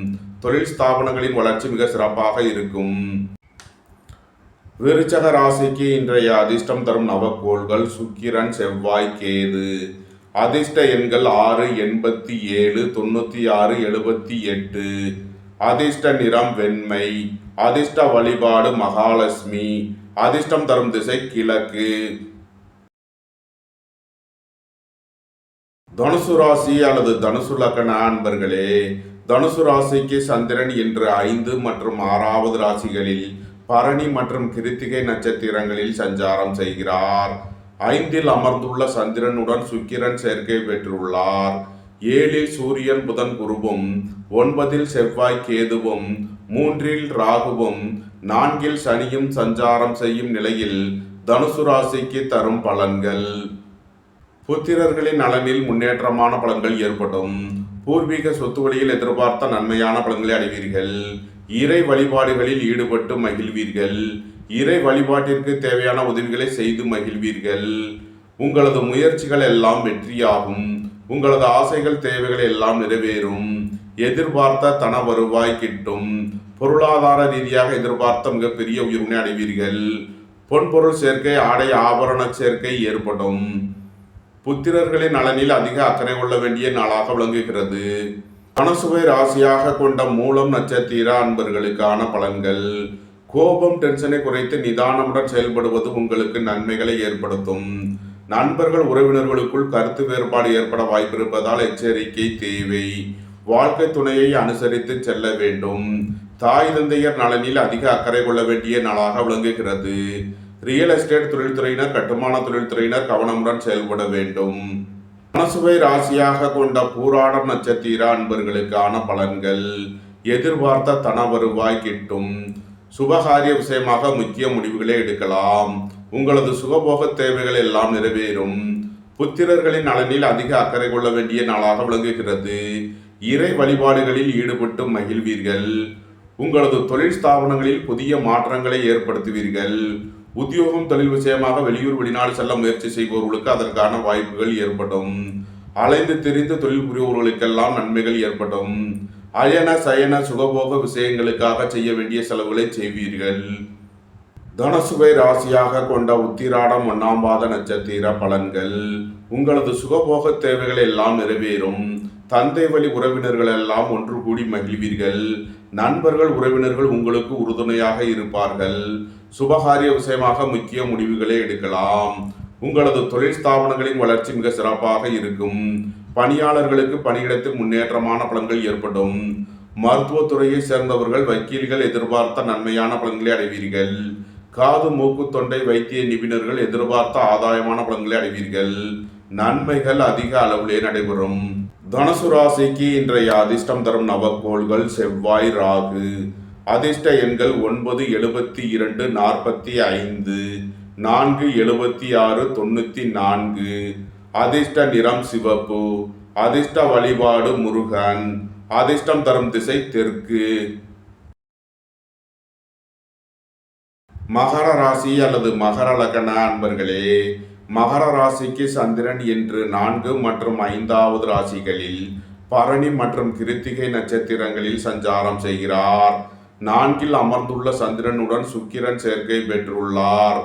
தொழில் ஸ்தாபனங்களின் வளர்ச்சி மிக சிறப்பாக இருக்கும். விருச்சக ராசிக்கு இன்றைய அதிர்ஷ்டம் தரும் நவக்கோள்கள் சுக்கிரன், செவ்வாய், கேது. அதிர்ஷ்ட எண்கள் 6, 87, 96, 78. அதிர்ஷ்ட நிறம் வெண்மை. அதிர்ஷ்ட வழிபாடு மகாலட்சுமி. அதிர்ஷ்டம் தரும் திசை கிழக்கு. தனுசு ராசி அல்லது தனுசு லக்ன அன்பர்களே, தனுசு ராசிக்கு சந்திரன் இன்று 5 மற்றும் 6வது ராசிகளில் பரணி மற்றும் கிருத்திகை நட்சத்திரங்களில் சஞ்சாரம் செய்கிறார். 5ல் அமர்ந்துள்ள சந்திரனுடன் சுக்கிரன் சேர்க்கை பெற்றுள்ளார். 7ல் சூரியன் புதன் குருவும், 9ல் செவ்வாய் கேதுவும், 3ல் ராகுவும், 4ல் சனியும் சஞ்சாரம் செய்யும் நிலையில் தனுசு ராசிக்கு தரும் பலன்கள். புத்திரர்களின் நலனில் முன்னேற்றமான பலன்கள் ஏற்படும். பூர்வீக சொத்து வழியில் எதிர்பார்த்த நன்மையான பலன்களை அடைவீர்கள். இறை வழிபாடுகளில் ஈடுபட்டு மகிழ்வீர்கள். இறை வழிபாட்டிற்கு தேவையான உதவிகளை செய்து மகிழ்வீர்கள். உங்களது முயற்சிகள் எல்லாம் வெற்றியாகும். உங்களது ஆசைகள் தேவைகள் எல்லாம் நிறைவேறும். எதிர்பார்த்த தன வருவாய் கிட்டும். பொருளாதார ரீதியாக எதிர்பார்த்த மிகப்பெரிய உயர்வினை அடைவீர்கள். பொன்பொருள் சேர்க்கை, ஆடை ஆபரண சேர்க்கை ஏற்படும். புத்திரர்களின் நலனில் அதிக அக்கறை கொள்ள வேண்டிய நாளாக விளங்குகிறது. மனசுவை ராசியாக கொண்ட மூலம் நட்சத்திர அன்பர்களுக்கான பலன்கள். கோபம், டென்ஷனை குறைத்து நிதானமுடன் செயல்படுவது உங்களுக்கு நன்மைகளை ஏற்படுத்தும். நண்பர்கள் உறவினர்களுக்குள் கருத்து வேறுபாடு ஏற்பட வாய்ப்பிருப்பதால் எச்சரிக்கை தேவை. வாழ்க்கை துணையை அனுசரித்து செல்ல வேண்டும். தாய் தந்தையர் நலனில் அதிக அக்கறை கொள்ள வேண்டிய நாளாக விளங்குகிறது. ரியல் எஸ்டேட் தொழில்துறையினர், கட்டுமான தொழில்துறையினர் கவனமுடன் செயல்பட வேண்டும். மனசுவை ராசியாக கொண்ட பூராடம் நட்சத்திர அன்பர்களுக்கான பலன்கள். எதிர்பார்த்த தன வருவாய் கிட்டும். சுபகாரிய விஷயமாக முக்கிய முடிவுகளை எடுக்கலாம். உங்களது சுகபோக தேவைகள் எல்லாம் நிறைவேறும். புத்திரர்களின் நலனில் அதிக அக்கறை கொள்ள வேண்டிய நாளாக விளங்குகிறது. இறை வழிபாடுகளில் ஈடுபட்டு மகிழ்வீர்கள். உங்களது தொழில் ஸ்தாபனங்களில் புதிய மாற்றங்களை ஏற்படுத்துவீர்கள். உத்தியோகம், தொழில் விஷயமாக வெளியூர் வெளிநாடு செல்ல முயற்சி செய்பவர்களுக்கு அதற்கான வாய்ப்புகள் ஏற்படும். அலைந்து திரிந்து தொழில் புரிபவர்களுக்கெல்லாம் நன்மைகள் ஏற்படும். அயன சயன சுகபோக விஷயங்களுக்காக செய்ய வேண்டிய செலவுகளை செய்வீர்கள். தனசுவை ராசியாக கொண்ட உத்திராடம் 1ஆம் பாத நட்சத்திர பலன்கள். உங்களது சுகபோக தேவைகள் எல்லாம் நிறைவேறும். தந்தை வழி உறவினர்கள் எல்லாம் ஒன்று கூடி மகிழ்வீர்கள். நண்பர்கள், உறவினர்கள் உங்களுக்கு உறுதுணையாக இருப்பார்கள். சுபகாரிய விஷயமாக முக்கிய முடிவுகளை எடுக்கலாம். உங்களது தொழில் ஸ்தாபனங்களின் வளர்ச்சி மிக சிறப்பாக இருக்கும். பணியாளர்களுக்கு பணியிடத்தில் முன்னேற்றமான பலன்கள் ஏற்படும். மருத்துவத்துறையை சேர்ந்தவர்கள், வக்கீல்கள் எதிர்பார்த்த நன்மையான பலன்களை அடைவீர்கள். காது, மூக்கு, தொண்டை வைத்திய நிபுணர்கள் எதிர்பார்த்த ஆதாயமான பலன்களை அடைவீர்கள். நன்மைகள் அதிக அளவிலே நடைபெறும். தனுசு ராசிக்கு இன்றைய அதிர்ஷ்டம் தரும் நவக்கோள்கள் செவ்வாய், ராகு. அதிர்ஷ்ட எண்கள் 9, 72, 45, 4, 76, 94. அதிர்ஷ்ட நிறம் சிவப்பு. அதிர்ஷ்ட வழிபாடு முருகன். அதிர்ஷ்டம் தரும் திசை தெற்கு. மகர ராசி அல்லது மகர லக்ன அன்பர்களே, மகர ராசிக்கு சந்திரன் இன்று 4 மற்றும் 5வது ராசிகளில் பரணி மற்றும் கிருத்திகை நட்சத்திரங்களில் சஞ்சாரம் செய்கிறார். 4இல் அமர்ந்துள்ள சந்திரனுடன் சுக்கிரன் சேர்க்கை பெற்றுள்ளார்.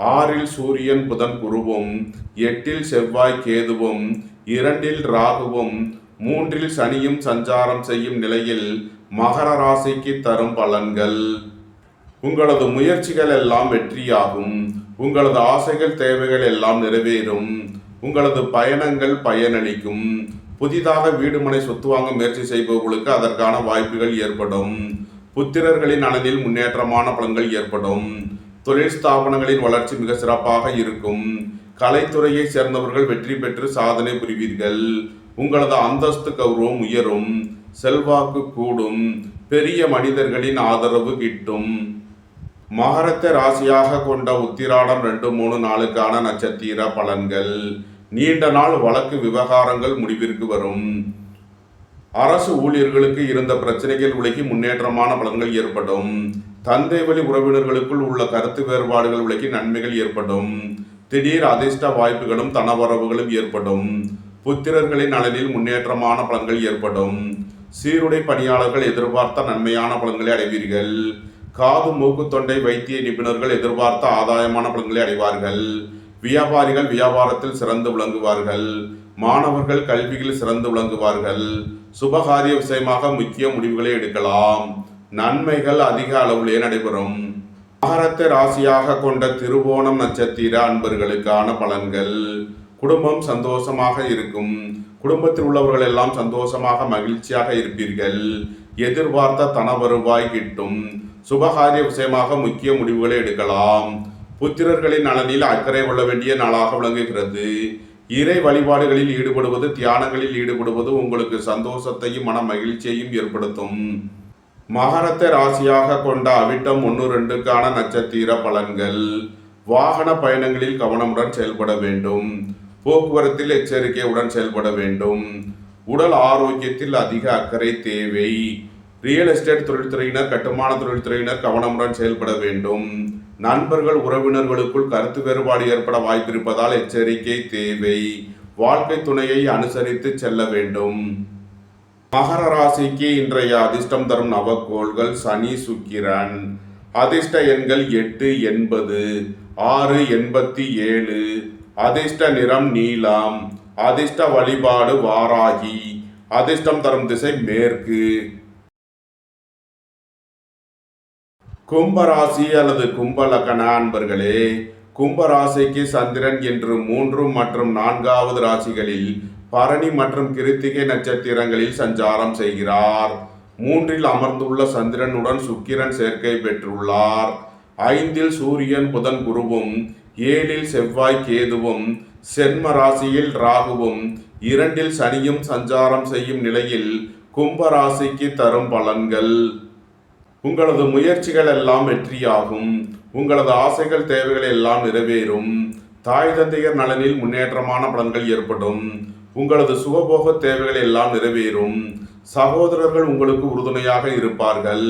6இல் சூரியன், புதன், குருவும், 8இல் செவ்வாய், கேதுவும், 2இல் ராகுவும், 3இல் சனியும் சஞ்சாரம் செய்யும் நிலையில் மகர ராசிக்கு தரும் பலன்கள். உங்களது முயற்சிகள் எல்லாம் வெற்றியாகும். உங்களது ஆசைகள் தேவைகள் எல்லாம் நிறைவேறும். உங்களது பயணங்கள் பயனளிக்கும். புதிதாக வீடு மனை சொத்து வாங்க முயற்சி செய்பவர்களுக்கு அதற்கான வாய்ப்புகள் ஏற்படும். புத்திரர்களின் நலனில் முன்னேற்றமான பலன்கள் ஏற்படும். தொழில் ஸ்தாபனங்களின் வளர்ச்சி மிக சிறப்பாக இருக்கும். கலைத்துறையை சேர்ந்தவர்கள் வெற்றி பெற்று சாதனை புரிவீர்கள். உங்களது அந்தஸ்து, கௌரவம் உயரும். செல்வாக்கு கூடும். பெரிய மனிதர்களின் ஆதரவு கிட்டும். மகரத்தை ராசியாக கொண்ட உத்திராடம் 2, 3, 4க்கான நட்சத்திர பலன்கள். நீண்ட நாள் வழக்கு விவகாரங்கள் முடிவிற்கு வரும். அரசு ஊழியர்களுக்கு இருந்த பிரச்சனைகள் விலகி முன்னேற்றமான பலன்கள் ஏற்படும். தந்தை வழி உறவினர்களுக்குள் உள்ள கருத்து வேறுபாடுகள் விலகி நன்மைகள் ஏற்படும். திடீர் அதிர்ஷ்ட வாய்ப்புகளும் தனவரவுகளும் ஏற்படும். புத்திரர்களின் நலனில் முன்னேற்றமான பலன்கள் ஏற்படும். சீருடை பணியாளர்கள் எதிர்பார்த்த நன்மையான பலன்களை அடைவீர்கள். காது, மூக்கு, தொண்டை வைத்திய நிபுணர்கள் எதிர்பார்த்த ஆதாயமான பலன்களை அடைவார்கள். வியாபாரிகள் வியாபாரத்தில் சிறந்து விளங்குவார்கள். மாணவர்கள் கல்வியில் சிறந்து விளங்குவார்கள். சுபகாரிய விஷயமாக முக்கிய முடிவுகளை எடுக்கலாம். நன்மைகள் அதிக அளவிலே நடைபெறும். மகரத்தை ராசியாக கொண்ட திருவோணம் நட்சத்திர அன்பர்களுக்கான பலன்கள். குடும்பம் சந்தோஷமாக இருக்கும். குடும்பத்தில் உள்ளவர்கள் எல்லாம் சந்தோஷமாக மகிழ்ச்சியாக இருப்பீர்கள். எதிர்பார்த்த தன வருவாய் கிட்டும். சுபகாரிய விஷயமாக முக்கிய முடிவுகளை எடுக்கலாம். புத்திரர்களின் நலனில் அக்கறை கொள்ள வேண்டிய நாளாக விளங்குகிறது. இறை வழிபாடுகளில் ஈடுபடுவது, தியானங்களில் ஈடுபடுவது உங்களுக்கு சந்தோஷத்தையும் மன மகிழ்ச்சியையும் ஏற்படுத்தும். மகரத்தை ராசியாக கொண்ட அவிட்டம் 1, 2க்கான நட்சத்திர பலன்கள். வாகன பயணங்களில் கவனமுடன் செயல்பட வேண்டும். போக்குவரத்தில் எச்சரிக்கையுடன் செயல்பட வேண்டும். உடல் ஆரோக்கியத்தில் அதிக அக்கறை தேவை. ரியல் எஸ்டேட் தொழில்துறையினர், கட்டுமான தொழில்துறையினர் கவனமுடன் செயல்பட வேண்டும். நண்பர்கள் உறவினர்களுக்குள் கருத்து வேறுபாடு ஏற்பட வாய்ப்பிருப்பதால் எச்சரிக்கை தேவை. வாழ்க்கை துணையை அனுசரித்து செல்ல வேண்டும். மகர ராசிக்கு இன்றைய அதிர்ஷ்டம் தரும் நவக்கோள்கள் சனி, சுக்கிரன். அதிர்ஷ்ட எண்கள் 8, 80, 6, 87. அதிர்ஷ்ட நிறம் நீலம். அதிர்ஷ்ட வழிபாடு வாராகி. அதிர்ஷ்டம் தரும் திசை மேற்கு. கும்பராசி அல்லது கும்ப லக்ன அன்பர்களே, கும்பராசிக்கு சந்திரன் என்று 3 மற்றும் 4வது ராசிகளில் பரணி மற்றும் கிருத்திகை நட்சத்திரங்களில் சஞ்சாரம் செய்கிறார். 3இல் அமர்ந்துள்ள சந்திரனுடன் சுக்கிரன் சேர்க்கை பெற்றுள்ளார். 5இல் சூரியன், புதன், குருவும், 7இல் செவ்வாய், கேதுவும், சென்ம ராசியில் ராகுவும், 2இல் சனியும் சஞ்சாரம் செய்யும் நிலையில் கும்பராசிக்கு தரும் பலன்கள்: உங்களது முயற்சிகள் எல்லாம் வெற்றியாகும். உங்களது ஆசைகள், தேவைகள் எல்லாம் நிறைவேறும். தாய் தந்தையர் நலனில் முன்னேற்றமான பலன்கள் ஏற்படும். உங்களது சுகபோக தேவைகள் எல்லாம் நிறைவேறும். சகோதரர்கள் உங்களுக்கு உறுதுணையாக இருப்பார்கள்.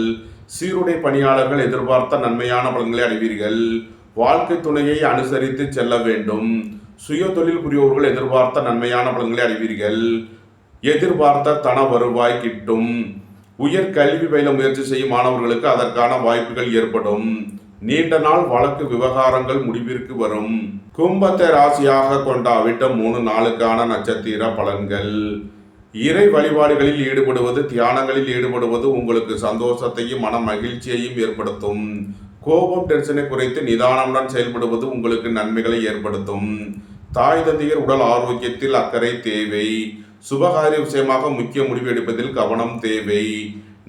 சீருடை பணியாளர்கள் எதிர்பார்த்த நன்மையான பலன்களை அடைவீர்கள். வாழ்க்கை துணையை அனுசரித்து செல்ல வேண்டும். சுய தொழில் புரியோர்கள் எதிர்பார்த்த நன்மையான பலன்களை அடைவீர்கள். எதிர்பார்த்த தன வருவாய் கிட்டும். உயர் கல்வி பயில முயற்சி செய்யும் மாணவர்களுக்கு அதற்கான வாய்ப்புகள் ஏற்படும். நீண்ட நாள் வழக்கு விவகாரங்கள் முடிவிற்கு வரும். கும்பத்தை ராசியாக கொண்ட அவிட்டம் 3 நாளுக்கான நட்சத்திர பலன்கள்: இறை வழிபாடுகளில் ஈடுபடுவது, தியானங்களில் ஈடுபடுவது உங்களுக்கு சந்தோஷத்தையும் மன மகிழ்ச்சியையும் ஏற்படுத்தும். கோபம், டென்ஷனை குறைத்து நிதானமுடன் செயல்படுவது உங்களுக்கு நன்மைகளை ஏற்படுத்தும். தாய் தந்தையர் உடல் ஆரோக்கியத்தில் அக்கறை தேவை. சுபகாரிய விஷயமாக முக்கிய முடிவு எடுப்பதில் கவனம் தேவை.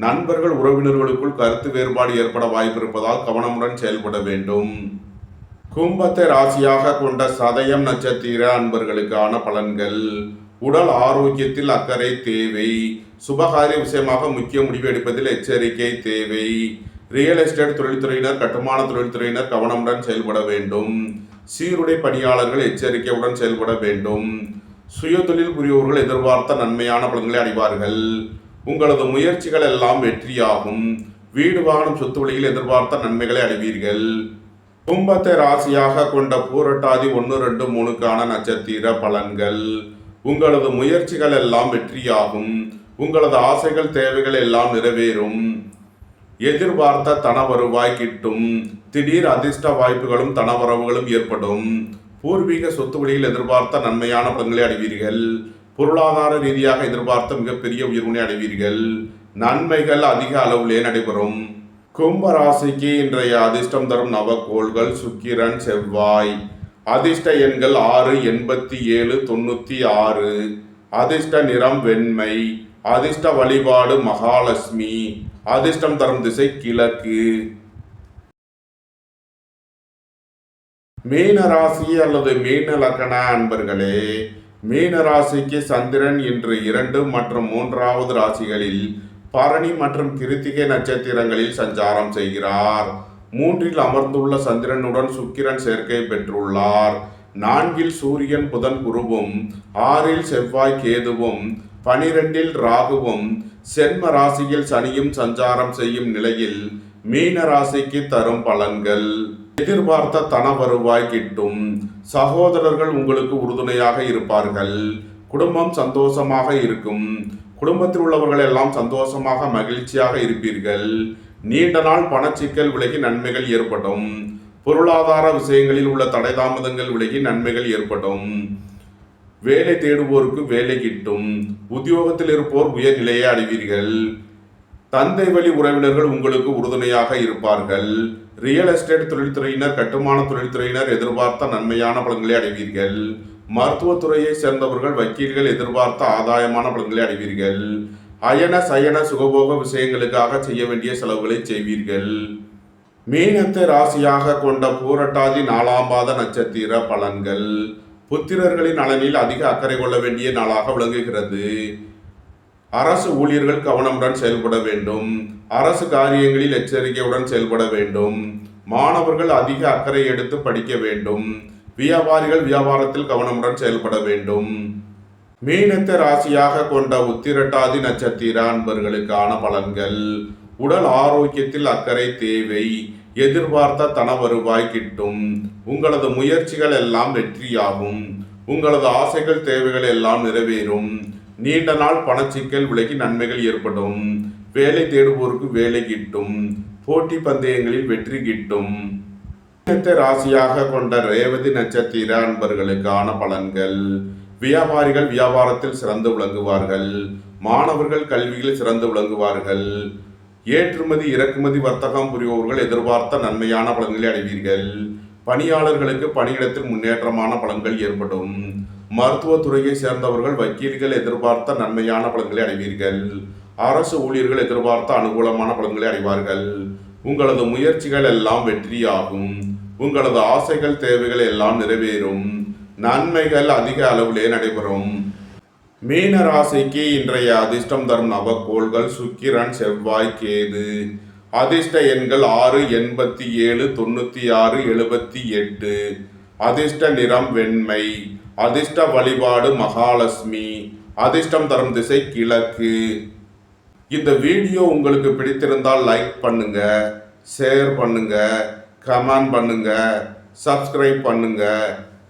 நண்பர்கள் உறவினர்களுக்குள் கருத்து வேறுபாடு ஏற்பட வாய்ப்பிருப்பதால் கவனமுடன் செயல்பட வேண்டும். கும்பத்தை ராசியாக கொண்ட சதயம் நட்சத்திர அன்பர்களுக்கான பலன்கள்: உடல் ஆரோக்கியத்தில் அக்கறை தேவை. சுபகாரிய விஷயமாக முக்கிய முடிவு எடுப்பதில் எச்சரிக்கை தேவை. ரியல் எஸ்டேட் தொழில்துறையினர், கட்டுமான தொழில்துறையினர் கவனமுடன் செயல்பட வேண்டும். சீருடை பணியாளர்கள் எச்சரிக்கையுடன் செயல்பட வேண்டும். சுய தொழில் புரியோர்கள் எதிர்பார்த்த நன்மையான பலன்களை அடைவார்கள். உங்களது முயற்சிகள் எல்லாம் வெற்றியாகும். வீடு, வாகனம், சொத்து வழியில் எதிர்பார்த்த நன்மைகளை அடைவீர்கள். கும்பத்தை ராசியாக கொண்ட பூரட்டாதி 1, 2, 3க்கான நட்சத்திர பலன்கள்: உங்களது முயற்சிகள் எல்லாம் வெற்றியாகும். உங்களது ஆசைகள், தேவைகள் எல்லாம் நிறைவேறும். எதிர்பார்த்த தன வருவாய் கிட்டும். திடீர் அதிர்ஷ்ட வாய்ப்புகளும் தனவரவுகளும் ஏற்படும். பூர்வீக சொத்து வழியில் எதிர்பார்த்த நன்மையான பலன்களை அடைவீர்கள். பொருளாதார ரீதியாக எதிர்பார்த்த மிகப்பெரிய உயர்வினை அடைவீர்கள். நன்மைகள் அதிக அளவிலே நடைபெறும். கும்பராசிக்கு இன்றைய அதிர்ஷ்டம் தரும் நவக்கோள்கள் சுக்கிரன், செவ்வாய். அதிர்ஷ்ட எண்கள் 6, 87, 96. அதிர்ஷ்ட நிறம் வெண்மை. அதிர்ஷ்ட வழிபாடு மகாலட்சுமி. அதிர்ஷ்டம் தரும் திசை கிழக்கு. மீன ராசி அல்லது மீன லக்ன அன்பர்களே, மீன ராசிக்கு சந்திரன் இன்று 2 மற்றும் 3வது ராசிகளில் பரணி மற்றும் கிருத்திகை நட்சத்திரங்களில் சஞ்சாரம் செய்கிறார். 3இல் அமர்ந்துள்ள சந்திரனுடன் சுக்கிரன் சேர்க்கை பெற்றுள்ளார். 4இல் சூரியன், புதன், குருவும், 6இல் செவ்வாய், கேதுவும், 12இல் ராகுவும், சென்ம ராசியில் சனியும் சஞ்சாரம் செய்யும் நிலையில் மீன ராசிக்கு தரும் பலன்கள்: எதிர்பார்த்த தன வருவாய் கிட்டும். சகோதரர்கள் உங்களுக்கு உறுதுணையாக இருப்பார்கள். குடும்பம் சந்தோஷமாக இருக்கும். குடும்பத்தில் உள்ளவர்கள் எல்லாம் சந்தோஷமாக, மகிழ்ச்சியாக இருப்பீர்கள். நீண்ட நாள் பணச்சிக்கல் விலகி நன்மைகள் ஏற்படும். பொருளாதார விஷயங்களில் உள்ள தடை தாமதங்கள் விலகி நன்மைகள் ஏற்படும். வேலை தேடுவோருக்கு வேலை கிட்டும். உத்தியோகத்தில் இருப்போர் உயர்நிலையை அடைவீர்கள். தந்தை வழி உறவினர்கள் உங்களுக்கு உறுதுணையாக இருப்பார்கள். ரியல் எஸ்டேட் தொழில்துறையினர், கட்டுமான தொழில்துறையினர் எதிர்பார்த்த நன்மையான பலன்களை அடைவீர்கள். மருத்துவத்துறையை சேர்ந்தவர்கள், வக்கீல்கள் எதிர்பார்த்த ஆதாயமான பலன்களை அடைவீர்கள். அயன சயன சுகபோக விஷயங்களுக்காக செய்ய வேண்டிய செலவுகளை செய்வீர்கள். மீனத்தை ராசியாக கொண்ட பூரட்டாதி 4ஆம் பாத நட்சத்திர பலன்கள்: புத்திரர்களின் நலனில் அதிக அக்கறை கொள்ள வேண்டிய நாளாக விளங்குகிறது. அரசு ஊழியர்கள் கவனமுடன் செயல்பட வேண்டும். அரசு காரியங்களில் எச்சரிக்கையுடன் செயல்பட வேண்டும். மாணவர்கள் அதிக அக்கறை எடுத்து படிக்க வேண்டும். வியாபாரிகள் வியாபாரத்தில் கவனமுடன் செயல்பட வேண்டும். மீனத்தை ராசியாக கொண்ட உத்திரட்டாதி நட்சத்திர அன்பர்களுக்கான பலன்கள். உடல் ஆரோக்கியத்தில் அக்கறை தேவை. எதிர்பார்த்த தன வருவாய் கிட்டும். உங்களது முயற்சிகள் எல்லாம் வெற்றியாகும். உங்களது ஆசைகள் தேவைகள் எல்லாம் நிறைவேறும். நீண்ட நாள் பணச்சிக்கல் விலகி நன்மைகள் ஏற்படும். வேலை தேடுவோருக்கு வேலை கிட்டும். போட்டி பந்தயங்களில் வெற்றி கிட்டும். மீனத்தை ராசியாக கொண்ட ரேவதி நட்சத்திர அன்பர்களுக்கான பலன்கள். வியாபாரிகள் வியாபாரத்தில் சிறந்து விளங்குவார்கள். மாணவர்கள் கல்வியில் சிறந்து விளங்குவார்கள். ஏற்றுமதி இறக்குமதி வர்த்தகம் புரிபவர்கள் எதிர்பார்த்த நன்மையான பலன்களை அடைவீர்கள். பணியாளர்களுக்கு பணியிடத்தில் முன்னேற்றமான பலன்கள் ஏற்படும். மருத்துவத்துறையை சேர்ந்தவர்கள் வக்கீல்கள் எதிர்பார்த்த நன்மையான பலன்களை அடைவீர்கள். அரசு ஊழியர்கள் எதிர்பார்த்த அனுகூலமான பலன்களை அடைவார்கள். உங்களது முயற்சிகள் எல்லாம் வெற்றியாகும். உங்களது ஆசைகள் தேவைகள் எல்லாம் நிறைவேறும். நன்மைகள் அதிக அளவிலே நடைபெறும். மீன ராசிக்கு இன்றைய அதிர்ஷ்டம் தரும் நவக்கோள்கள் சுக்கிரன், செவ்வாய், கேது. அதிர்ஷ்ட எண்கள் 6, 87, 96, 78. அதிர்ஷ்ட நிறம் வெண்மை. அதிர்ஷ்ட வழிபாடு மகாலட்சுமி. அதிர்ஷ்டம் தரும் திசை கிழக்கு. இந்த வீடியோ உங்களுக்கு பிடித்திருந்தால் லைக் பண்ணுங்க, ஷேர் பண்ணுங்க, கமெண்ட் பண்ணுங்க, சப்ஸ்கிரைப் பண்ணுங்க.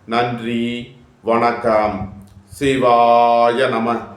நன்றி, வணக்கம். சிவாய நம.